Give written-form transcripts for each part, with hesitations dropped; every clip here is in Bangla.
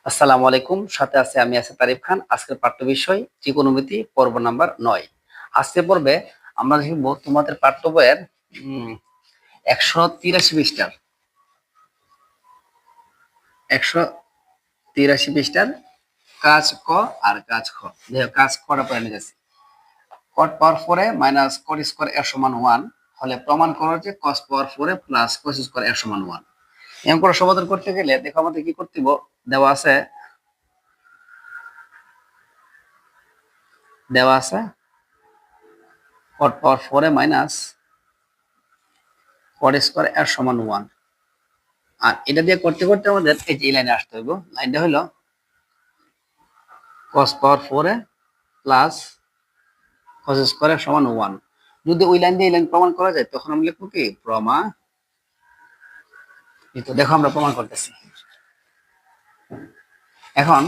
আসসালামু আলাইকুম, সাথে আছে আমি তারিফ খান। আজকের পাঠ্য বিষয় ত্রিকোণমিতি পর্ব নাম্বার 9। আজকের পর্বে আমরা শিখব তোমাদের পাঠ্য বইয়ের 183 পৃষ্ঠার 183 পৃষ্ঠার কাজ ক আর কাজ খ। দেখো কাজ কটা পড়ে নিয়েছি। কট পাওয়ার 4 এ মাইনাস কট স্কয়ার এর সমান 1 হলে প্রমাণ করো যে কস পাওয়ার 4 এ প্লাস কস স্কয়ার এর সমান 1। এমন করে সমাধান করতে গেলে দেখো আমাদের কি করতে হবে। দেওয়া আছে কট পাওয়ার 4 এ মাইনাস কট স্কয়ার এর সমান 1। আর এটা দিয়ে করতে করতে আমাদের এই যে লাইনে আসতে হইব। লাইনটা হলো cos পাওয়ার 4 এ প্লাস cos স্কয়ার এর সমান 1। যদি ওই লাইন দিয়ে এই লাইন প্রমাণ করা যায় তখন আমরা লিখব কি প্রমাণিত। দেখো আমরা প্রমাণ করতেছি। এখন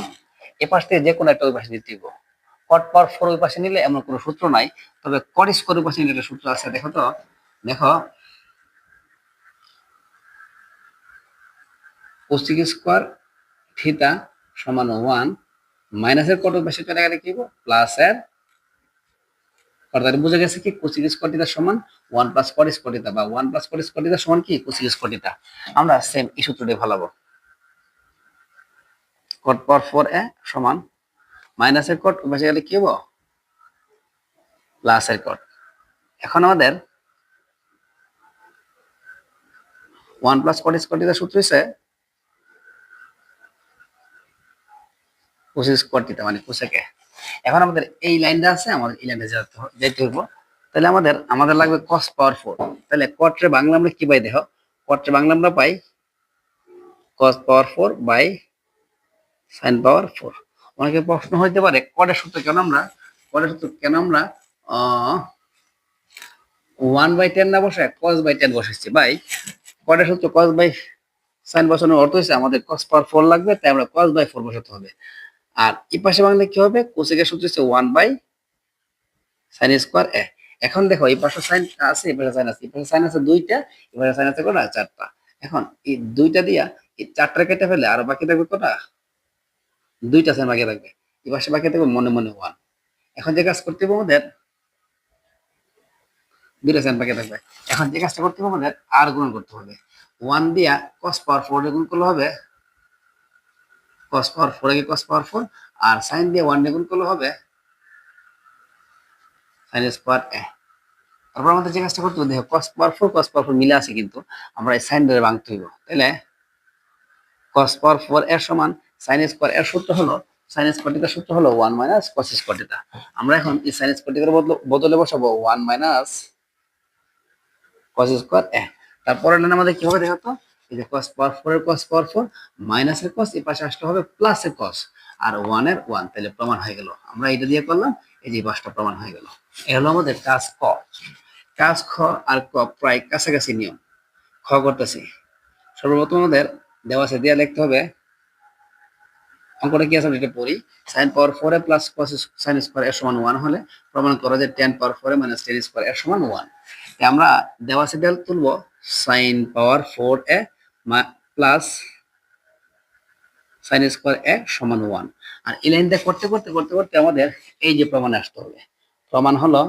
এ পাশ থেকে যে কোনো একটা ওই পাশে দিতে হইব। cot পাওয়ার 4 ওই পাশে নিলে এমন কোনো সূত্র নাই, তবে cot স্কয়ার ওই পাশে নিলে একটা সূত্র আছে। দেখো cosec স্কয়ার থিটা সমান 1 মাইনাসের কট ওই পাশে চলে গেলে কি হবে প্লাস এর অর্থাৎ বুঝা গেছে কি কোসিক স্কয়ার থিটা সমান 1 প্লাস কট স্কয়ার থিটা বা 1 প্লাস কট স্কয়ার থিটা সমান কি কোসিক স্কয়ার থিটা। আমরা সেম এই সূত্রটি ফলাবো। কট পাওয়ার 4 এ সমান মাইনাসের কট ওই পাশে গেলে কি হবে প্লাস এর কট। এখন আমাদের 1 প্লাস কট স্কয়ার থিটা সূত্র হইছে কোসিক স্কয়ার থিটা মানে কোসেক এ। এখন আমাদের এই লাইনটা আছে, আমাদের এই লাইনটা যেতে হইব। তাহলে আমাদের লাগবে cos পাওয়ার 4। তাহলে কট রে বাংলা আমরা কি পাই দেখো, কট রে বাংলা আমরা পাই cos পাওয়ার 4 বাই sin পাওয়ার 4। অনেকে প্রশ্ন হইতে পারে কটের সূত্র কেন আমরা 1/10 না বসায় cos বাই 10 বসাইছি। ভাই কটের সূত্র cos বাই sin বসানোর অর্থ হচ্ছে আমাদের cos পাওয়ার 4 লাগবে, তাই আমরা cos বাই 4 বসাতে হবে। আর এই পাশে বাংলা কি হবে, কোসেকের সূত্র হচ্ছে 1 বাই sin স্কয়ার এ। এখন দেখো এই পাশে sin আছে, এই পাশে sin আছে, এই পাশে sin আছে দুইটা, এই পাশে sin আছে কয়টা চারটা। এখন এই দুইটা দিয়া এই চারটা কেটে ফেলে আর বাকি থাকবে কয়টা, দুইটা sin বাকি থাকবে। এই পাশে বাকি থাকবে মনে মনে 1। এখন যে কাজ করতে হবে আমাদের দুইটা sin বাকি থাকবে। এখন যে কাজটা করতে হবে আমাদের আর গুণ করতে হবে। 1 দিয়া cos পাওয়ার 4 এর গুণ করলে হবে cos পাওয়ার 4 এর cos পাওয়ার 4, আর sin দিয়ে 1 এর গুণ করলে হবে sin স্কয়ার এ। তারপর আমাদের যে কাজটা করতে হবে, দেখো cos পাওয়ার 4 মিলে আছে, কিন্তু আমরা এই সাইন ধরে ভাঙতে হইব। তাহলে cos পাওয়ার 4 এর সমান sin স্কয়ার এর সূত্র হলো sin স্কয়ার থিটার সূত্র হলো 1 মাইনাস cos স্কয়ার থিটা। আমরা এখন এই sin স্কয়ার থিটার বদলে বসাবো 1 মাইনাস cos স্কয়ার এ। তারপরে আমাদের কি হবে দেখো তো, এই যে cos পাওয়ার 4 এর cos পাওয়ার 4 মাইনাসের cos এই পাশে আসলে হবে প্লাসের cos আর 1 এর 1। তাহলে প্রমাণ হয়ে গেল। আমরা এটা দিয়ে করলাম, এই যে পাঁচটা প্রমাণ হয়ে গেল। এই হলো আমাদের কাজ ক। কাজ খ আর ক প্রায় কাছাকাছি নিয়ম। খ করতেছি। সর্বপ্রথম আমাদের দেওয়া আছে দিয়ে লিখতে হবে, অঙ্কটা কি আছে এটা পড়ি। sin পাওয়ার 4 এ প্লাস cos sin স্কয়ার এর সমান 1 হলে প্রমাণ করা যায় tan পাওয়ার 4 এ মাইনাস tan স্কয়ার এর সমান 1। তাই আমরা দেওয়া আছে দিয়ে তুলব sin পাওয়ার 4 এ প্লাস sin স্কয়ার এ সমান 1। আর এই লাইনটা করতে করতে করতে করতে আমাদের এই যে প্রমাণে আসতে হবে। প্রমাণ হলো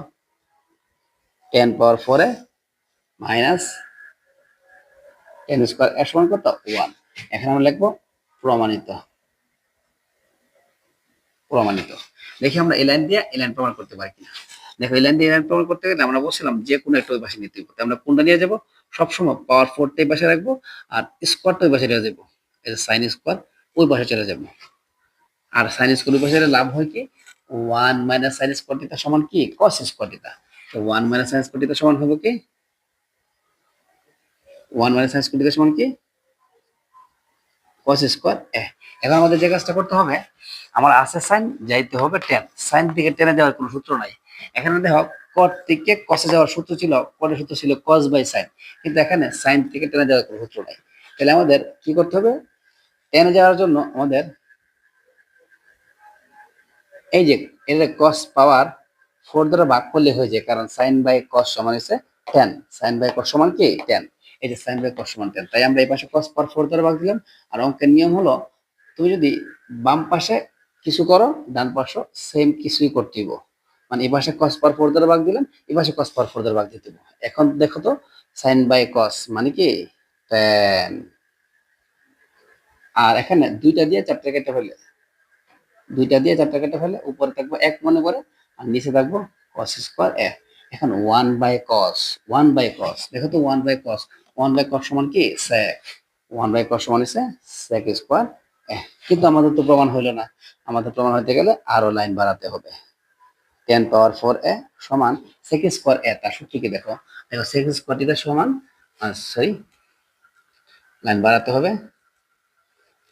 tan পাওয়ার 4 এ মাইনাস tan স্কয়ার এর সমান কত 1। এখানে আমরা লিখব প্রমাণিত। প্রমাণিত। দেখি আমরা এই লাইন দিয়ে এই লাইন প্রমাণ করতে পারি কিনা। দেখো এই লাইন দিয়ে এই লাইন প্রমাণ করতে গেলে আমরা বলছিলাম যে কোনো একটা ওই পাশে নিতে হবে। আমরা কোনটা নিয়ে যাব, সবসময় পাওয়ার 4 টা এই পাশে রাখবো আর স্কয়ারটা ওই পাশে নিয়ে যাব। এই যে sin স্কয়ার ওই পাশে চলে যাব। আর sin স্কয়ার ওই পাশে লাভ হয় কি 1 মাইনাস sin স্কয়ার থিটা সমান কি cos স্কয়ার থিটা। তো 1 মাইনাস sin স্কয়ার থিটা সমান হবে কি 1 মাইনাস sin স্কয়ার থিটা সমান কি cos স্কয়ার এ। এখন আমাদের যে কাজটা করতে হবে, আমার আছে sin যাইতে হবে tan। sin থেকে tan এ যাওয়ার কোনো সূত্র নাই। এখানে দেখো cot থেকে cos এ যাওয়ার সূত্র ছিল, cot এর সূত্র ছিল cos বাই sin, কিন্তু এখানে sin থেকে tan এ যাওয়ার কোনো সূত্র নাই। তাহলে আমাদের কি করতে হবে, tan এ যাওয়ার জন্য আমাদের এই যে এর cos পাওয়ার 4 দ্বারা ভাগ করলে হয়ে যায়, কারণ sin বাই cos সমান হচ্ছে tan। sin বাই cos সমান কি tan। এই যে sin বাই cos সমান tan, তাই আমরা এই পাশে cos পাওয়ার 4 দ্বারা ভাগ দিলাম। আর অঙ্কের নিয়ম হলো তুমি যদি বাম পাশে কিছু করো, ডান পাশে সেম কিছুই করতে হইব। মানে এই পাশে cos পাওয়ার 4 দ্বারা ভাগ দিলাম, এই পাশে cos পাওয়ার 4 দ্বারা ভাগ দিতে হবে। এখন দেখো তো sin বাই cos মানে কি tan। আর এখানে দুইটা দিয়ে চারটা কেটে ফেলে, উপরে থাকবো 1 মনে করে, আর নিচে থাকবো cos স্কয়ার a। এখন 1 বাই cos, দেখো তো 1 বাই cos, 1 বাই cos সমান কি sec, 1 বাই cos সমান হচ্ছে sec স্কয়ার a। কিন্তু আমাদের তো প্রমাণ হইলো না, আমাদের প্রমাণ হতে গেলে আরো লাইন বাড়াতে হবে। 10 পাওয়ার 4a সমান sec স্কয়ার a, তার সূত্র কি দেখো, sec স্কয়ার থিটা সমান, সরি লাইন বাড়াতে হবে,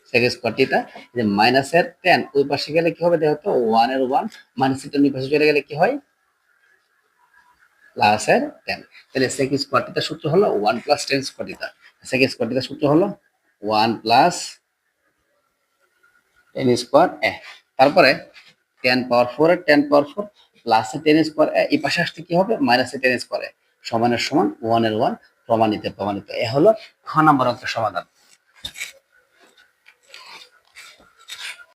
sec স্কয়ার থিটা, যে মাইনাসের 10 ওই পাশে গেলে কি হবে দেখো তো, 1 এর 1 মাইনাসের 10 ওই পাশে চলে গেলে কি হয়, প্লাস এর 10। তাহলে sec স্কয়ার থিটার সূত্র হলো 1 plus tan square theta. sec square থিটার সূত্র হলো 1 প্লাস tan স্কয়ার a। তারপরে 10 পাওয়ার 4 এর 10 পাওয়ার 4 প্লাস এর tan স্কয়ার a, এই পাশে আসতে কি হবে, মাইনাস এর tan স্কয়ার a সমানের সমান 1 এর 1, প্রমাণিত। এ হলো খ নম্বর অঙ্কের সমাধান।